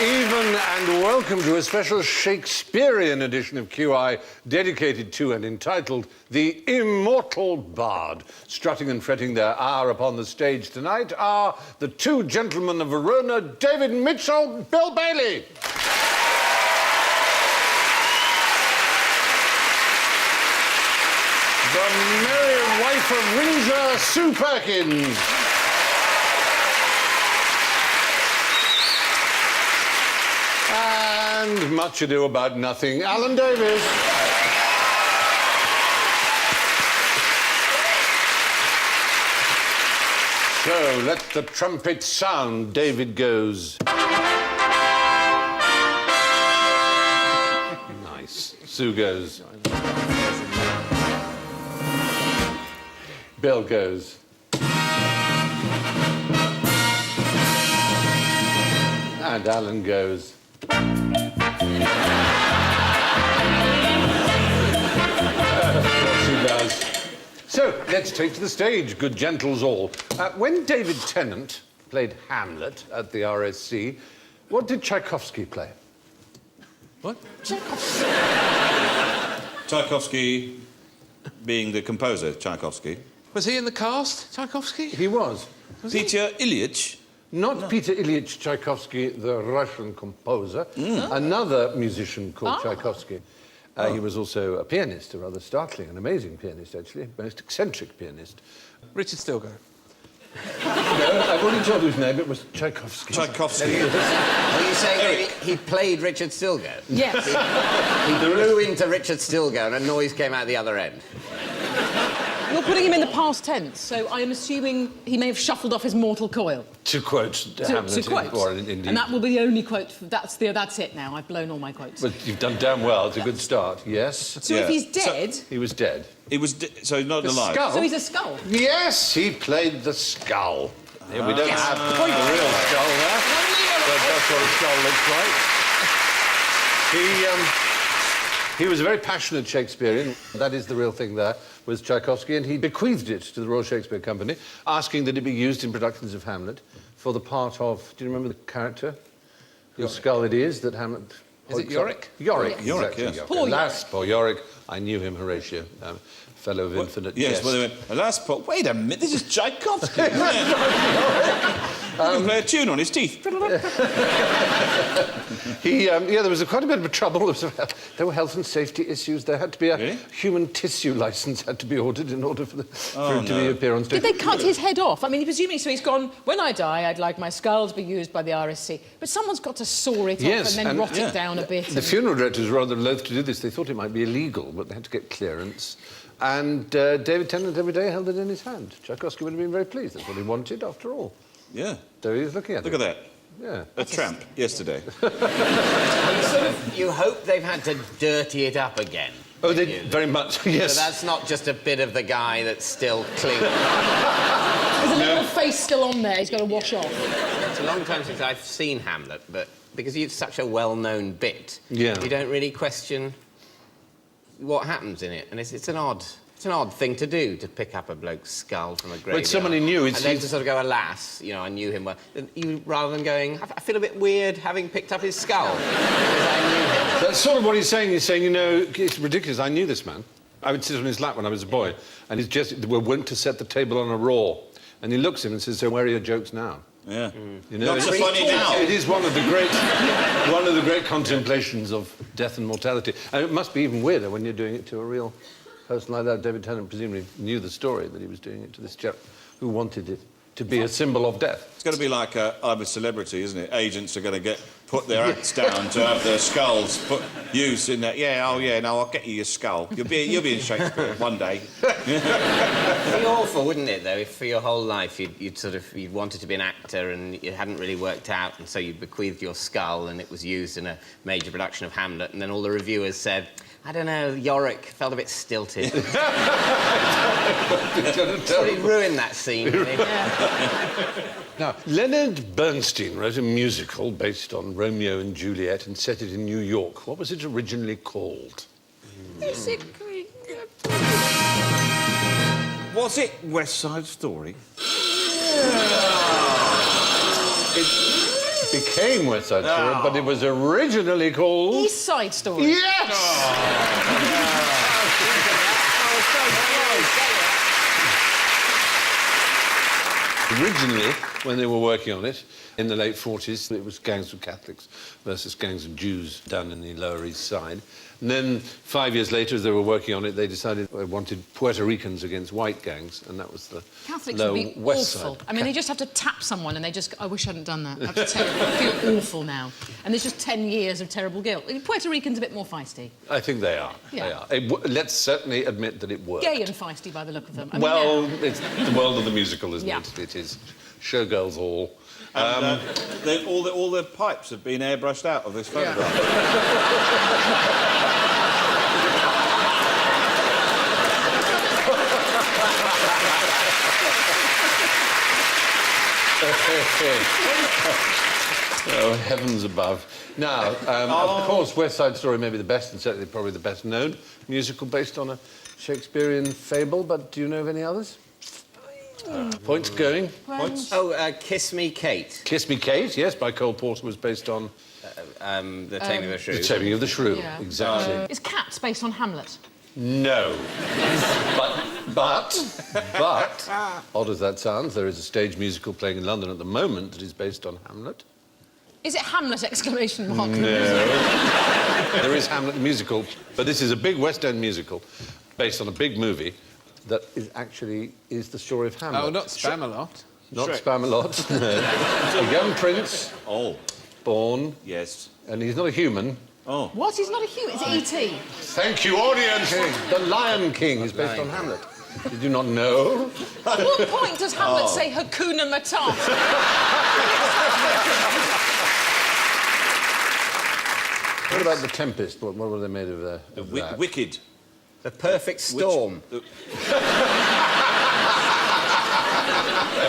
even and welcome to a special Shakespearean edition of QI dedicated to and entitled The Immortal Bard. Strutting and fretting their hour upon the stage tonight are the two gentlemen of Verona, David Mitchell, Bill Bailey. The merry wife of Windsor, Sue Perkins. And Much Ado About Nothing, Alan Davies. So, let the trumpet sound. David goes. Nice. Sue goes. Bill goes. And Alan goes. He does. So, let's take to the stage, good gentles all. When David Tennant played Hamlet at the RSC, what did Tchaikovsky play? What? Tchaikovsky. Tchaikovsky being the composer, Tchaikovsky. Was he in the cast, Tchaikovsky? He was. Peter Ilyich. Not Peter Ilyich Tchaikovsky, the Russian composer. Another musician called Tchaikovsky. He was also a pianist, a rather startling and amazing pianist, actually. Most eccentric pianist. Richard Stilgoe. No, I've already told you his name. It was Tchaikovsky. Tchaikovsky. Are you saying he played Richard Stilgoe? Yes. He blew into Richard Stilgoe and a noise came out the other end. You're putting him in the past tense, so I am assuming he may have shuffled off his mortal coil. To quote Hamlet. To quote. Indeed. And that will be the only quote. That's it now. I've blown all my quotes. But you've done damn well. It's a good start. Yes. So if he's dead... He was dead. He was so he's not The alive. skull? So he's a skull? Yes, he played the skull. We don't have the real skull there, but that's what a skull looks like. He was a very passionate Shakespearean. That is the real thing there, was Tchaikovsky, and he bequeathed it to the Royal Shakespeare Company, asking that it be used in productions of Hamlet for the part of... Do you remember the character? The skull it is that Hamlet... Is it Yorick? Yorick, Yes. exactly. Yorick, Yorick. Poor Alas, poor Yorick. I knew him, Horatio, fellow of infinite Yes, jest. well, they went, alas, Paul, wait a minute, this is Tchaikovsky, isn't it? He can play a tune on his teeth. There was quite a bit of trouble. There were health and safety issues. There had to be a Really? human tissue license had to be ordered in order for him to appear on stage. Did they cut his head off? I mean, presumably, so he's gone, when I die, I'd like my skull to be used by the RSC. But someone's got to saw it Yes, off and then rot yeah. it down a bit. The funeral directors were rather loath to do this. They thought it might be illegal, but they had to get clearance. And David Tennant every day held it in his hand. Tchaikovsky would have been very pleased. That's what he wanted, after all. Yeah. There he is looking at Look it. at that. Yeah. A tramp yesterday. You hope they've had to dirty it up again. Oh, they very much, yes. So that's not just a bit of the guy that's still clean. There's a little face still on there he's got to wash off. It's a long time since I've seen Hamlet, but because it's such a well-known bit, Yeah. you don't really question what happens in it. And it's an odd thing to do, to pick up a bloke's skull from a graveyard. But someone he knew, and then to sort of go, alas, you know, I knew him well. You, rather than going, I feel a bit weird having picked up his skull, because I knew him. That's sort of what he's saying. He's saying, you know, it's ridiculous. I knew this man. I would sit on his lap when I was a boy, and he's just, we're wont to set the table on a raw. And he looks at him and says, so where are your jokes now? Yeah. You know, Not so funny now. It is one of the great contemplations of death and mortality. And it must be even weirder when you're doing it to a real person like that. David Tennant presumably knew the story that he was doing it to this chap who wanted it to be a symbol of death. It's going to be like I'm a Celebrity, isn't it? Agents are going to put their acts down to have their skulls used in that. Yeah, oh yeah, no, I'll get you your skull. You'll be in Shakespeare one day. It'd be awful, wouldn't it, though, if for your whole life you'd wanted to be an actor and it hadn't really worked out, and so you bequeathed your skull and it was used in a major production of Hamlet, and then all the reviewers said, I don't know, Yorick felt a bit stilted. Really ruined that scene. Now, Leonard Bernstein wrote a musical based on Romeo and Juliet and set it in New York. What was it originally called? Was it West Side Story? became West Side Story, but it was originally called... East Side Story. Yes! Originally, when they were working on it, in the late 40s, it was gangs of Catholics versus gangs of Jews down in the Lower East Side. And then 5 years later, as they were working on it, they decided they wanted Puerto Ricans against white gangs, and that was the Catholics Lower would be West awful. Side. I mean, they just have to tap someone and they just... I wish I hadn't done that. I have to tell you, I feel awful now. And there's just 10 years of terrible guilt. Puerto Ricans a bit more feisty. I think they are. Yeah. They are. Let's certainly admit that it worked. Gay and feisty by the look of them. I mean, Well, yeah. it's the world of the musical, isn't Yeah. it? It is Showgirls Hall. And, all the pipes have been airbrushed out of this photograph. Oh, heavens above. Now, of course, West Side Story may be the best, and certainly probably the best-known musical based on a Shakespearean fable, but do you know of any others? Points going. Points? Oh, Kiss Me, Kate. Kiss Me, Kate, yes, by Cole Porter, was based on The Taming of the Shrew. The Taming of the Shrew. Yeah. Exactly. Is Cats based on Hamlet? No. but, odd as that sounds, there is a stage musical playing in London at the moment that is based on Hamlet. Is it Hamlet, exclamation mark? No. There is Hamlet the musical, but this is a big West End musical based on a big movie that is actually the story of Hamlet. Oh, not Spamalot. Not Shrek. Spamalot. No. A young prince Oh, born, yes. and he's not a human. Oh. What? He's not a human. It's E.T. Thank you, audience. The Lion King is based on Hamlet. Did you not know? At what point does Hamlet say Hakuna Matata? What about The Tempest? What were they made of there? Wicked. The Perfect Storm.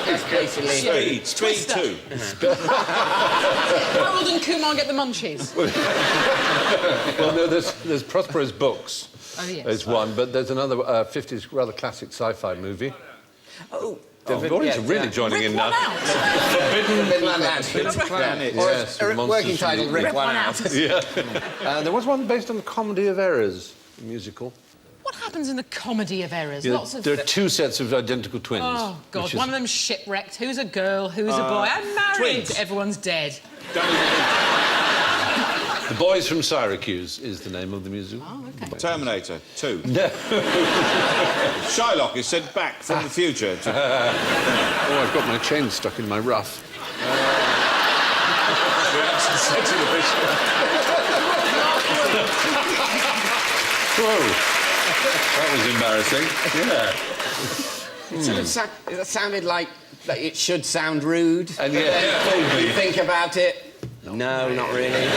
It's basically... Speed 2. Harold and Kumar get the munchies. Well, no, there's Prospero's Books. Oh, yes. There's one, but there's another 50s rather classic sci-fi movie. Oh, The audience are really joining Rip in one now. out. Planet. Yes, with monsters Working from title, the- Rip One Out. There was one based on the Comedy of Errors, a musical. What happens in the Comedy of Errors? Yeah, Lots of... there are two sets of identical twins. Oh, God, which is- one of them's shipwrecked. Who's a girl? Who's a boy? I'm married. twins. Everyone's dead. The Boys from Syracuse is the name of the musical. Oh, OK. Terminator 2. No. Shylock is sent back from the future to... Oh, I've got my chain stuck in my ruff. Whoa. That was embarrassing. Yeah. It sounded like it should sound rude. And yeah, You think about it. No, not really.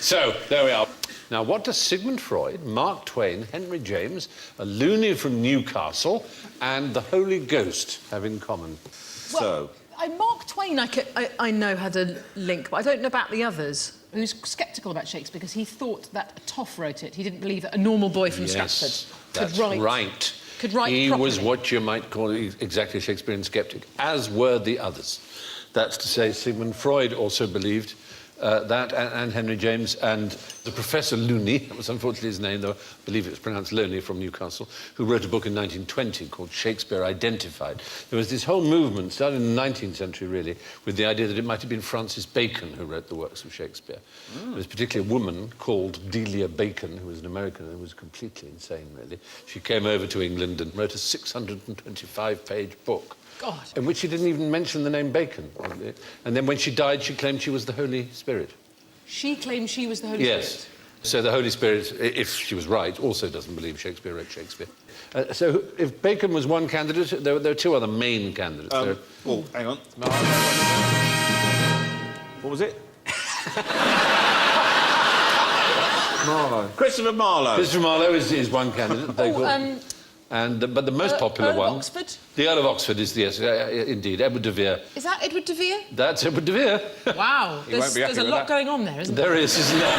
So, there we are. Now, what does Sigmund Freud, Mark Twain, Henry James, a loony from Newcastle, and the Holy Ghost have in common? So... Mark Twain, I know, had a link, but I don't know about the others. Who's sceptical about Shakespeare because he thought that Toff wrote it. He didn't believe that a normal boy from Stratford could that's write. right. Could write He properly. was what you might call exactly a Shakespearean skeptic, as were the others. That's to say, Sigmund Freud also believed that, and Henry James, and the Professor Looney, that was unfortunately his name, though I believe it was pronounced Loney, from Newcastle, who wrote a book in 1920 called Shakespeare Identified. There was this whole movement, started in the 19th century, really, with the idea that it might have been Francis Bacon who wrote the works of Shakespeare. There was particularly a woman called Delia Bacon, who was an American and was completely insane, really. She came over to England and wrote a 625-page book. God. In which she didn't even mention the name Bacon. And then when she died, she claimed she was the Holy Spirit. She claimed she was the Holy Yes. Spirit. So the Holy Spirit, if she was right, also doesn't believe Shakespeare wrote Shakespeare. So if Bacon was one candidate, there are two other main candidates. Oh, hang on. What was it? Marlowe. Christopher Marlowe. Christopher Marlowe is one candidate. They call- But the most popular Earl of one... Oxford? The Earl of Oxford is, yes, indeed, Edward de Vere. Is that Edward de Vere? That's Edward de Vere. Wow, won't be happy there's a with lot that. going on there, isn't there? There is, isn't there?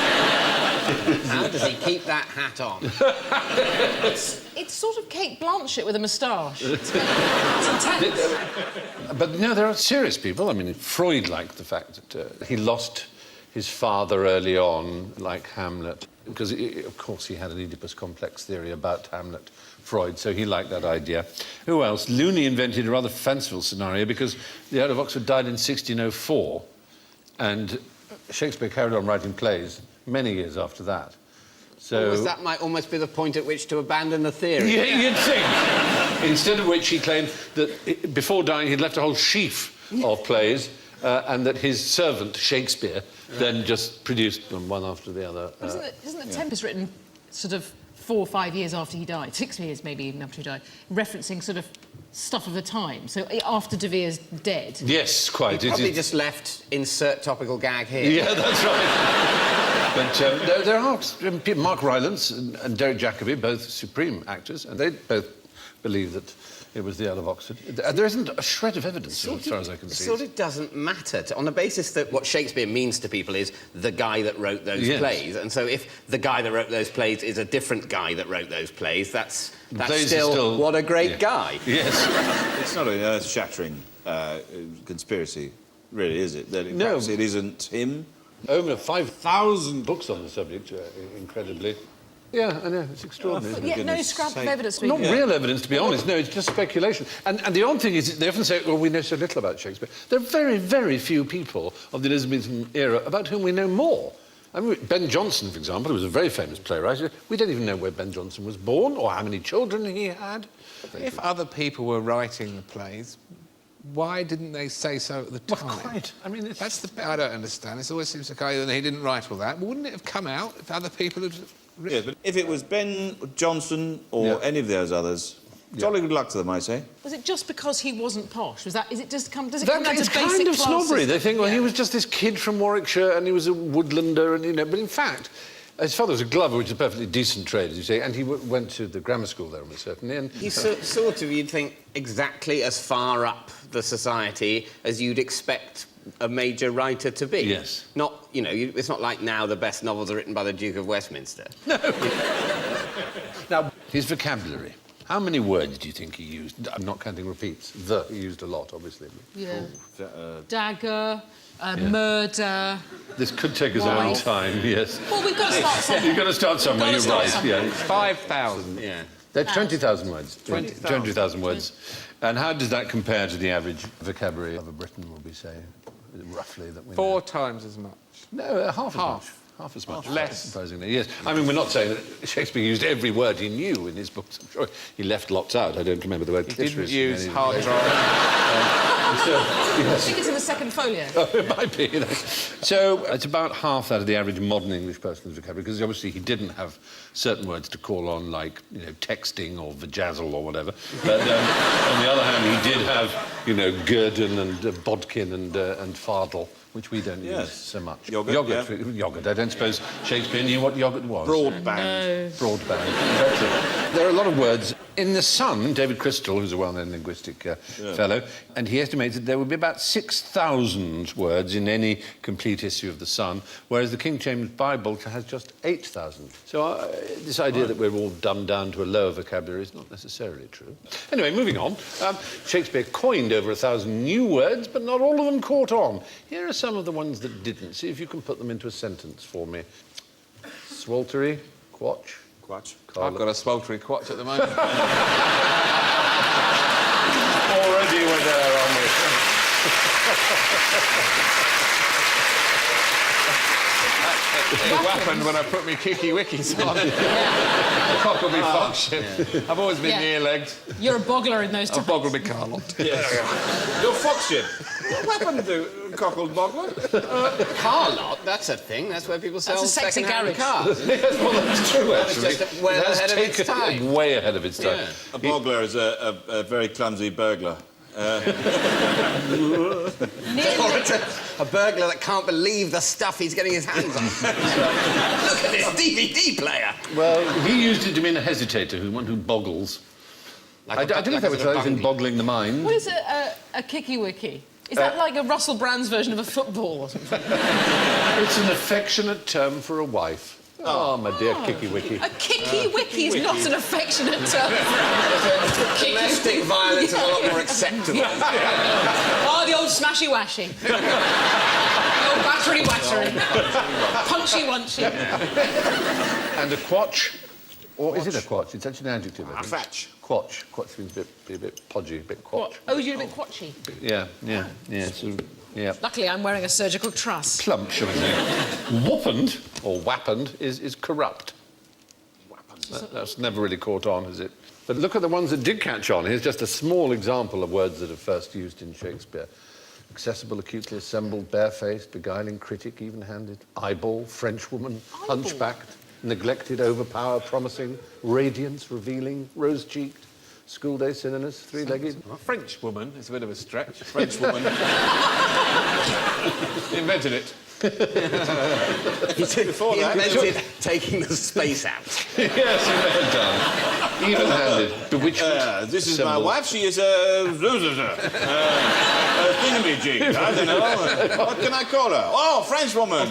How does he keep that hat on? It's sort of Kate Blanchett with a moustache. It's intense. But no, there are serious people. I mean, Freud liked the fact that he lost his father early on, like Hamlet, because, of course, he had an Oedipus complex theory about Hamlet, Freud, so he liked that idea. Who else? Looney invented a rather fanciful scenario because the Earl of Oxford died in 1604, and Shakespeare carried on writing plays many years after that. So... Almost, that might almost be the point at which to abandon the theory. Yeah, you'd think. Instead of which he claimed that before dying he'd left a whole sheaf of plays and that his servant, Shakespeare, then just produced them one after the other. Isn't the Tempest written sort of 4 or 5 years after he died? 6 years, maybe, even after he died, referencing sort of stuff of the time. So after De Vere's dead. Yes, quite. Probably just left insert topical gag here. Yeah, that's right. But there are Mark Rylance and Derek Jacobi, both supreme actors, and they both believe that it was the Earl of Oxford. There isn't a shred of evidence, as far as I can see. It sort of doesn't matter. On the basis that what Shakespeare means to people is the guy that wrote those plays. And so if the guy that wrote those plays is a different guy that wrote those plays, that's still what a great guy. Yes. It's not an earth-shattering conspiracy, really, is it? That No. perhaps it isn't him. Over 5,000 books on the subject, incredibly. Yeah, I know, it's extraordinary. But yet no scrap of evidence. Not real evidence, to be honest. No, it's just speculation. And the odd thing is, they often say, well, we know so little about Shakespeare. There are very, very few people of the Elizabethan era about whom we know more. I mean, Ben Jonson, for example, who was a very famous playwright. We don't even know where Ben Jonson was born or how many children he had. If other people were writing the plays, why didn't they say so at the time? Well, quite. I mean, That's the bit I don't understand. It always seems to go that he didn't write all that. Wouldn't it have come out if other people had written? Yeah, but if it was Ben Jonson or any of those others, jolly good luck to them, I say. Was it just because he wasn't posh? Does it just come? Does it That come down to is basic kind of class snobbery. system? They think, well, he was just this kid from Warwickshire and he was a woodlander, and but in fact, his father was a glover, which is a perfectly decent trade, as you say, and he went to the grammar school there, almost certainly. And He's sort of, you'd think, exactly as far up the society as you'd expect a major writer to be. Yes. Not, it's not like now the best novels are written by the Duke of Westminster. Now, his vocabulary. How many words do you think he used? I'm not counting repeats. He used a lot, obviously. Yeah. Dagger, murder. This could take us a long Wife. time, yes. Well, we've got to start somewhere. You've got to start somewhere, We've you're got to start right. somewhere. Yeah. 5,000. Yeah. They're 20,000 words. 20,000. 20,000 words. And how does that compare to the average vocabulary of a Briton, will we say, roughly, that we know? 4 times as much. No, half as much. Half. Half as much. Less. Surprisingly, yes. I mean, we're not saying that Shakespeare used every word he knew in his books. I'm sure he left lots out. I don't remember the word He clitoris. didn't use in any hard of drive. I think it's in the second folio. It might be. So it's about half that of the average modern English person's vocabulary, because obviously he didn't have certain words to call on, like, texting or vajazzle or whatever. But on the other hand, he did have, guerdon and bodkin and fardel, which we don't use so much. Yoghurt, Yoghurt. I don't suppose Shakespeare knew what yoghurt was. Broadband. Broadband. Exactly. There are a lot of words. In The Sun, David Crystal, who's a well-known linguistic fellow, and he estimates that there would be about 6,000 words in any complete issue of The Sun, whereas the King James Bible has just 8,000. So this idea that we're all dumbed down to a lower vocabulary is not necessarily true. Anyway, moving on. Shakespeare coined over 1,000 new words, but not all of them caught on. Here are some of the ones that didn't. See if you can put them into a sentence for me. Swaltery, quatch. Quatch. I've got a sweltering quatch at the moment. Already we're there, aren't we? It happened when I put my Kiki Wikis on. The cock will be function. I've always been Yeah. near-legged. You're a boggler in those I've times. boggled my Carlot. You're Foxship. What happened to Cockled Boggler? Car lot, that's a thing. That's where people sell a sexy second-hand garage. cars. Yes, well, that's true, actually. just way It has ahead of its taken it time. way ahead of its time. Yeah. A boggler is a very clumsy burglar. Or it's a burglar that can't believe the stuff he's getting his hands on. Look at this DVD player. Well, he used it to mean a hesitator, one who boggles. Like I don't know if that was sort of anything bungee. boggling the mind. What is a kicky wicky? Is that like a Russell Brand's version of a football or something? It's an affectionate term for a wife. Oh, my dear Kicky Wicky. A kicky wicky is not an affectionate term. Domestic violence is a lot more acceptable. Oh, the old smashy washy. The old battery wattery. Punchy wunchy. And a quatch. Or is it a quatch? It's actually an adjective. I think. Fetch. Quatch. Quatch means a bit podgy, a bit quatch. What? Oh, you're a bit quatchy. Yeah. So, yeah. Luckily, I'm wearing a surgical truss. Plump, shall we say. Whappened, or wappened, is corrupt. That's never really caught on, has it? But look at the ones that did catch on. Here's just a small example of words that are first used in Shakespeare. Accessible, acutely assembled, barefaced, beguiling, critic, even-handed, eyeball, Frenchwoman, hunchbacked, neglected, overpower, promising, radiance, revealing, rose-cheeked, school-day synonymous, three-legged. A French woman is a bit of a stretch. French woman. He invented it. He invented taking the space out. Yes, you may have done. Even-handed, bewitchment. This is my assembled. wife. She is a thingamajig. I don't know. What can I call her? Oh, French woman.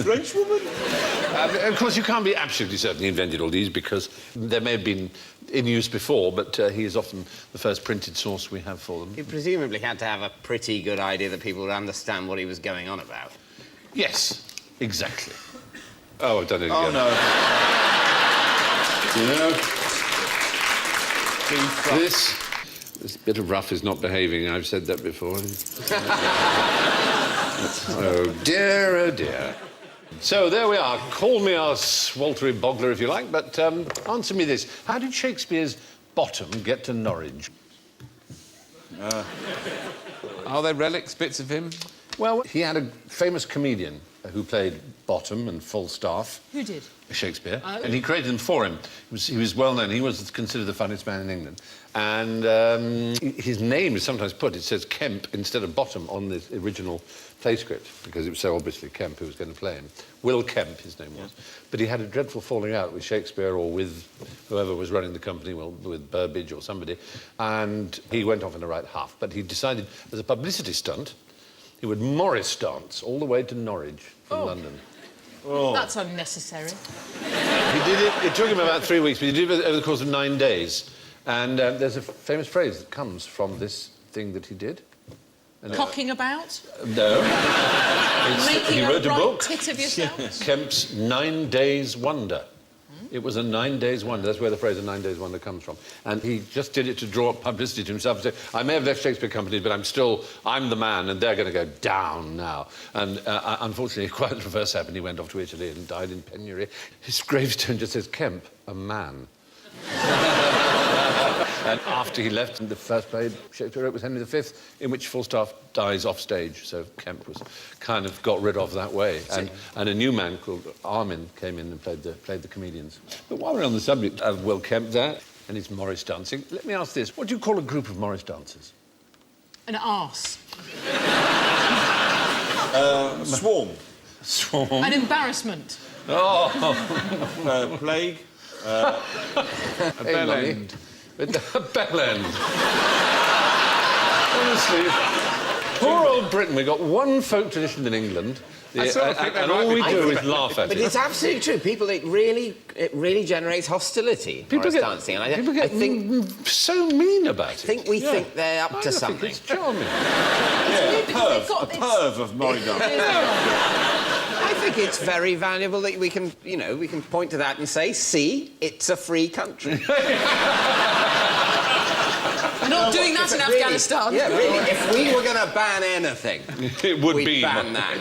French woman. Of course, you can't be absolutely certain he invented all these because they may have been in use before, but he is often the first printed source we have for them. He presumably had to have a pretty good idea that people would understand what he was going on about. Yes, exactly. Oh, I've done it again. Oh, no. This bit of rough is not behaving. I've said that before. Oh, dear, oh, dear. So there we are. Call me a sweltery boggler if you like, but answer me this. How did Shakespeare's Bottom get to Norwich? Are there relics, bits of him? Well, he had a famous comedian who played Bottom and Falstaff. Who did? Shakespeare, Oh. and he created them for him. He was well known. He was considered the funniest man in England. And his name is sometimes put, it says Kemp instead of Bottom on the original play script, because it was so obviously Kemp who was going to play him. Will Kemp, his name was. But he had a dreadful falling out with Shakespeare or with whoever was running the company, well, with Burbage or somebody, and he went off in a right huff. But he decided, as a publicity stunt, he would Morris dance all the way to Norwich from London. Oh. That's unnecessary. He did it, it took him about 3 weeks, but he did it over the course of 9 days. And there's a famous phrase that comes from this thing that he did. And Cocking about? No. Making he a wrote a right book, tit of yourself? Kemp's 9 Days Wonder. It was a 9 days wonder. That's where the phrase a 9 days wonder comes from. And he just did it to draw up publicity to himself and say, I may have left Shakespeare Company, but I'm the man, and they're going to go down now. And unfortunately, quite the reverse happened. He went off to Italy and died in penury. His gravestone just says, Kemp, a man. And after he left, the first play Shakespeare wrote was Henry V, in which Falstaff dies off stage. So Kemp was kind of got rid of that way. And a new man called Armin came in and played the comedians. But while we're on the subject of Will Kemp there and his Morris dancing, let me ask this. What do you call a group of Morris dancers? An arse. Swarm. Swarm. An embarrassment. Plague. A bell Lonnie. end. A bell end. Honestly, poor old Britain. We've got one folk tradition in England, I sort of think and they all might we be do doing is laugh at But it. it's absolutely true. People, it really generates hostility. Morris dancing, and people I get think so mean about it. we think they're up to I think something. it's charming. Yeah, because they've got a this- perv of Morris dancing. I think it's very valuable that we can point to that and say, see, it's a free country. We're not doing that in Really, Afghanistan. Yeah, really. If we were going to ban anything, It would we'd be. ban that.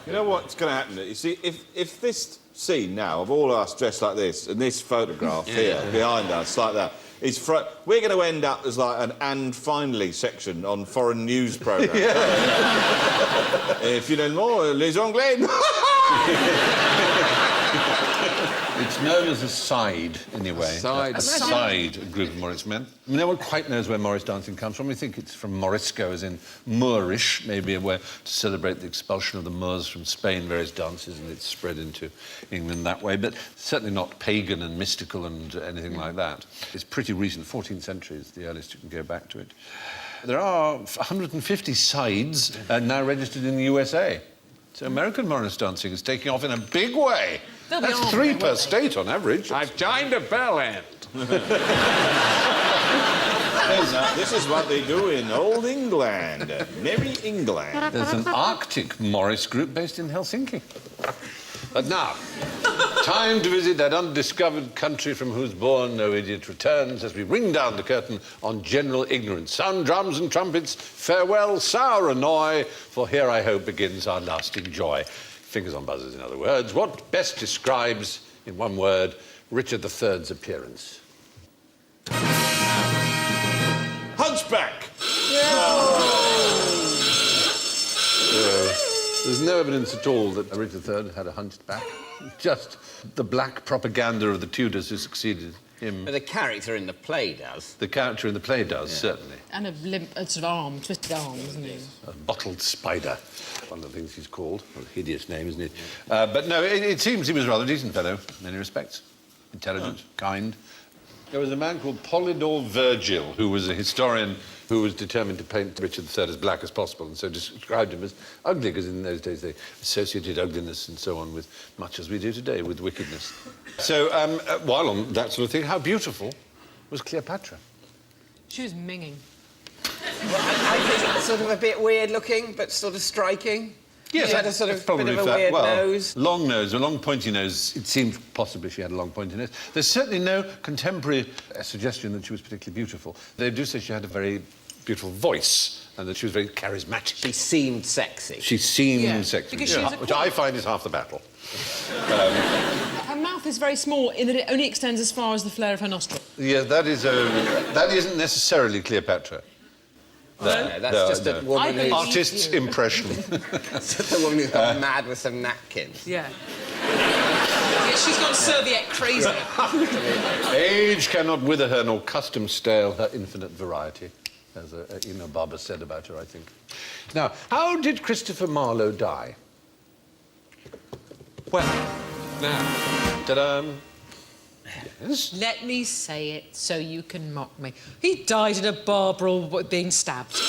You know what's going to happen? You see, if this scene now of all us dressed like this and this photograph here behind us like that is we're going to end up as like an "and finally" section on foreign news programmes. Finalement, les Anglais. It's known as a side, anyway. side. A side, a group of Morris men. No one quite knows where Morris dancing comes from. We think it's from Morisco, as in Moorish, maybe a way to celebrate the expulsion of the Moors from Spain, various dances, and it's spread into England that way, but certainly not pagan and mystical and anything like that. It's pretty recent, 14th century is the earliest you can go back to it. There are 150 sides now registered in the USA. So American Morris dancing is taking off in a big way. They'll be That's armed 3 then, per won't they? state on average. I've joined a bell end. This is what they do in old England. Merry England. There's an Arctic Morris group based in Helsinki. But now, time to visit that undiscovered country from whose bourne no idiot returns as we ring down the curtain on general ignorance. Sound drums and trumpets, farewell, sour annoy, for here I hope begins our lasting joy. Fingers on buzzers, in other words. What best describes, in one word, Richard III's appearance? Hunchback. There's no evidence at all that Richard III had a hunched back. Just the black propaganda of the Tudors who succeeded him. But the character in the play does. The character in the play does, certainly. And a limp, a sort of arm, twisted arm, isn't he? A bottled spider, one of the things he's called. A hideous name, isn't it? But no, it seems he was a rather decent fellow in many respects. Intelligent, kind. There was a man called Polydore Virgil, who was a historian who was determined to paint Richard III as black as possible, and so described him as ugly, because in those days they associated ugliness and so on with much as we do today, with wickedness. So, while on that sort of thing, how beautiful was Cleopatra? She was minging. I think it's sort of a bit weird looking, but sort of striking. Yes, she had a sort of bit of a weird nose. Long nose, a long pointy nose. It seemed possibly she had a long pointy nose. There's certainly no contemporary suggestion that she was particularly beautiful. They do say she had a very beautiful voice and that she was very charismatic. She seemed sexy. She seemed Yeah, sexy, because she was a which I find is half the battle. Her mouth is very small in that it only extends as far as the flare of her nostril. Yeah, that isn't necessarily Cleopatra. No, that's just a woman I who's... believe- Artist's impression. That's just a woman who's gone mad with some napkins. Yeah. Yeah, she's gone serviette crazy. Age cannot wither her, nor custom stale her infinite variety, as Barber said about her, I think. Now, how did Christopher Marlowe die? Well, now, Ta-da! Yes. Let me say it so you can mock me. He died in a bar brawl being stabbed.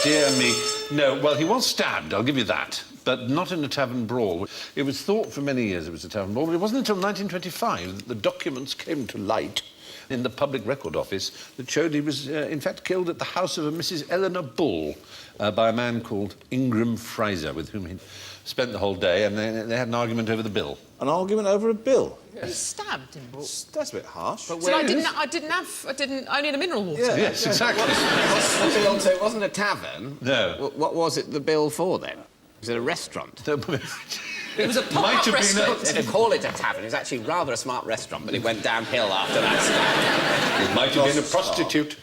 Dear me. No, well, he was stabbed, I'll give you that, but not in a tavern brawl. It was thought for many years it was a tavern brawl, but it wasn't until 1925 that the documents came to light in the Public Record Office that showed he was, in fact, killed at the house of a Mrs. Eleanor Bull by a man called Ingram Fraser, with whom he spent the whole day, and they had an argument over the bill. An argument over a bill. He stabbed him. That's a bit harsh. So I only had a mineral water. Yeah. Yes, exactly. So it wasn't a tavern? No. What was it the bill for, then? Was it a restaurant? It was a pop-up restaurant. They didn't call it a tavern. It was actually rather a smart restaurant, but it went downhill after that. It might have been a prostitute.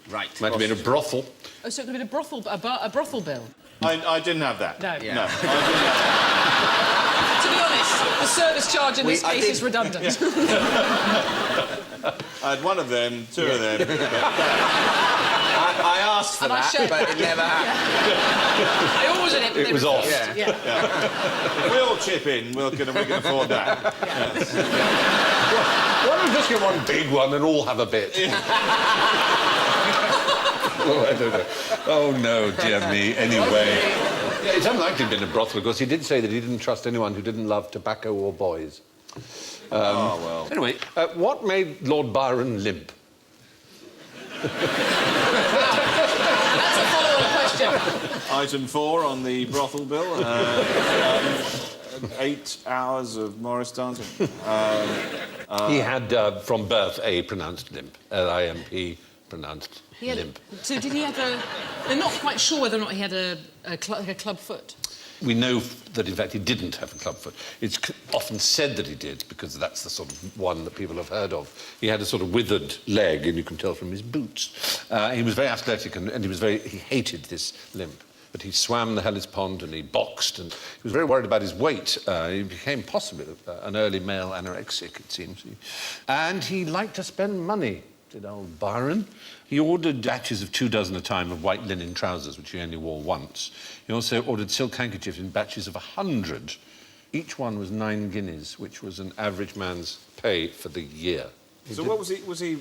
Right. Might have been a brothel. Oh, so it could have been a brothel bill. I didn't have that. No. Yeah. No, I didn't have To be honest, the service charge in this case is redundant. I had one of them, two of them. I asked for And I that, shared but it never happened. I always did it. But It was off. Yeah. If we all chip in, we can afford that. Why don't we just get one big one and all have a bit? Oh, I don't know. Oh, no, dear me. Anyway. Yeah, it's unlikely he'd been a brothel, because he did say that he didn't trust anyone who didn't love tobacco or boys. Oh, well. Anyway, what made Lord Byron limp? That's a follow-on question. Item 4 on the brothel bill. 8 hours of Morris dancing. He had, from birth, a pronounced limp. L-I-M-P, pronounced limp. So did he have a... They're not quite sure whether or not he had a club foot. We know that, in fact, he didn't have a clubfoot. It's often said that he did, because that's the sort of one that people have heard of. He had a sort of withered leg, and you can tell from his boots. He was very athletic, and he hated this limp. but he swam the Hellespont and he boxed, and he was very worried about his weight. He became possibly an early male anorexic, it seems. And he liked to spend money, did old Byron. He ordered batches of 24 at a time of white linen trousers, which he only wore once. He also ordered silk handkerchiefs in batches of 100. Each one was 9 guineas, which was an average man's pay for the year. So what was he? Was he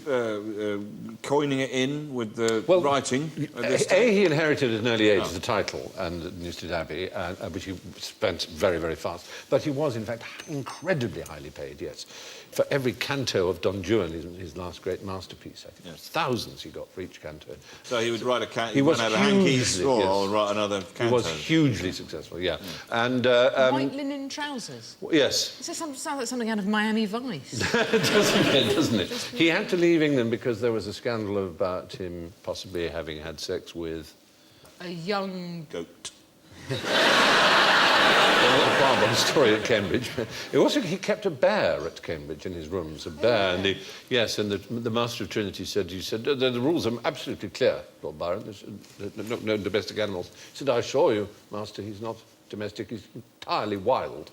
coining it in with the writing? He inherited at an early age the title and Newstead Abbey, which he spent very, very fast. But he was, in fact, incredibly highly paid, yes. For every canto of Don Juan, his last great masterpiece, I think there was thousands he got for each canto. So he would write a canto, he was have a hanky score, yes. or write another canto. He was hugely successful, yeah. And White linen trousers. yes. This sounds like something out of Miami Vice. doesn't it? He had to leave England because there was a scandal about him possibly having had sex with A young... goat. a quite story at Cambridge. He kept a bear at Cambridge in his rooms, a bear. And the Master of Trinity said, the rules are absolutely clear, Lord Byron. There's no domestic animals. He said, I assure you, Master, he's not domestic, he's entirely wild.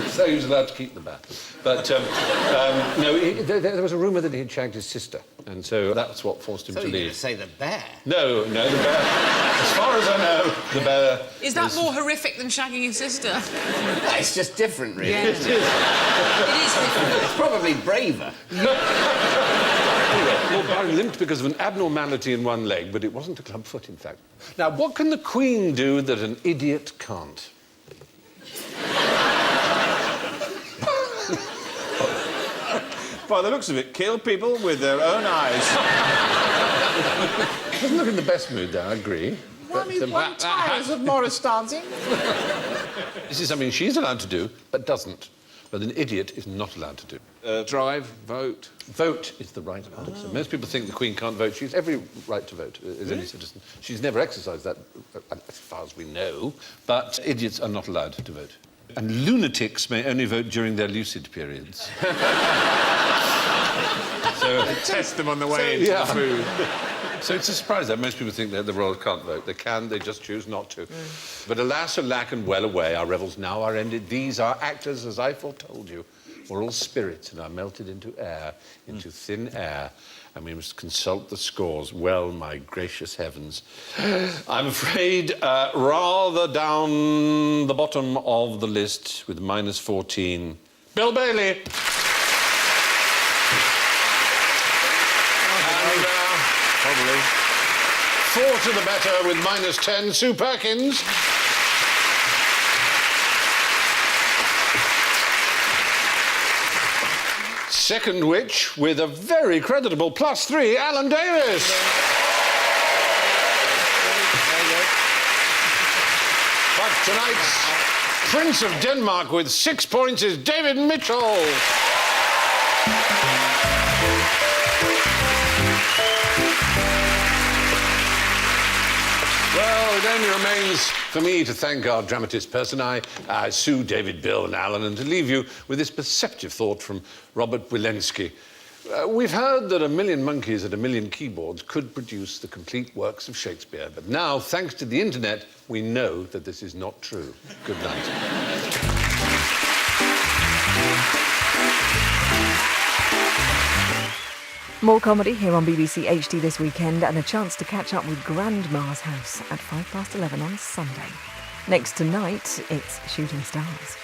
So he was allowed to keep the bear. But there was a rumour that he had shagged his sister, and so that's what forced him to you're going leave. to say the bear? No, the bear. As far as I know, the bear. Is that more horrific than shagging your sister? It's just different, really. Yeah. It is. It is different. It's probably braver. Anyway, Lord Byron limped because of an abnormality in one leg, but it wasn't a club foot, in fact. Now, what can the Queen do that an idiot can't? By the looks of it, kill people with their own eyes. Doesn't look in the best mood there, I agree. One tires of Morris dancing. This is something she's allowed to do, but doesn't. But an idiot is not allowed to do. Drive, vote. Vote is the right answer. Most people think the Queen can't vote. She has every right to vote as any citizen. She's never exercised that, as far as we know. But idiots are not allowed to vote. And lunatics may only vote during their lucid periods. So Test them on the way into the food. So it's a surprise that most people think that the royals can't vote. They can, they just choose not to. But alas, alack, and well away, our revels now are ended. These are actors, as I foretold you, were all spirits and are melted into air, into thin air, and we must consult the scores. Well, my gracious heavens. I'm afraid rather down the bottom of the list with -14, Bill Bailey. Probably. 4 to the better with -10, Sue Perkins. Second witch with a very creditable +3, Alan Davis. But tonight's Prince of Denmark with 6 points is David Mitchell. Well, it only remains for me to thank our dramatist personae, Sue, David, Bill and Alan, and to leave you with this perceptive thought from Robert Wilensky. We've heard that 1,000,000 monkeys at 1,000,000 keyboards could produce the complete works of Shakespeare, but now, thanks to the internet, we know that this is not true. Good night. More comedy here on BBC HD this weekend, and a chance to catch up with Grandma's House at 11:05 on Sunday. Next tonight, it's Shooting Stars.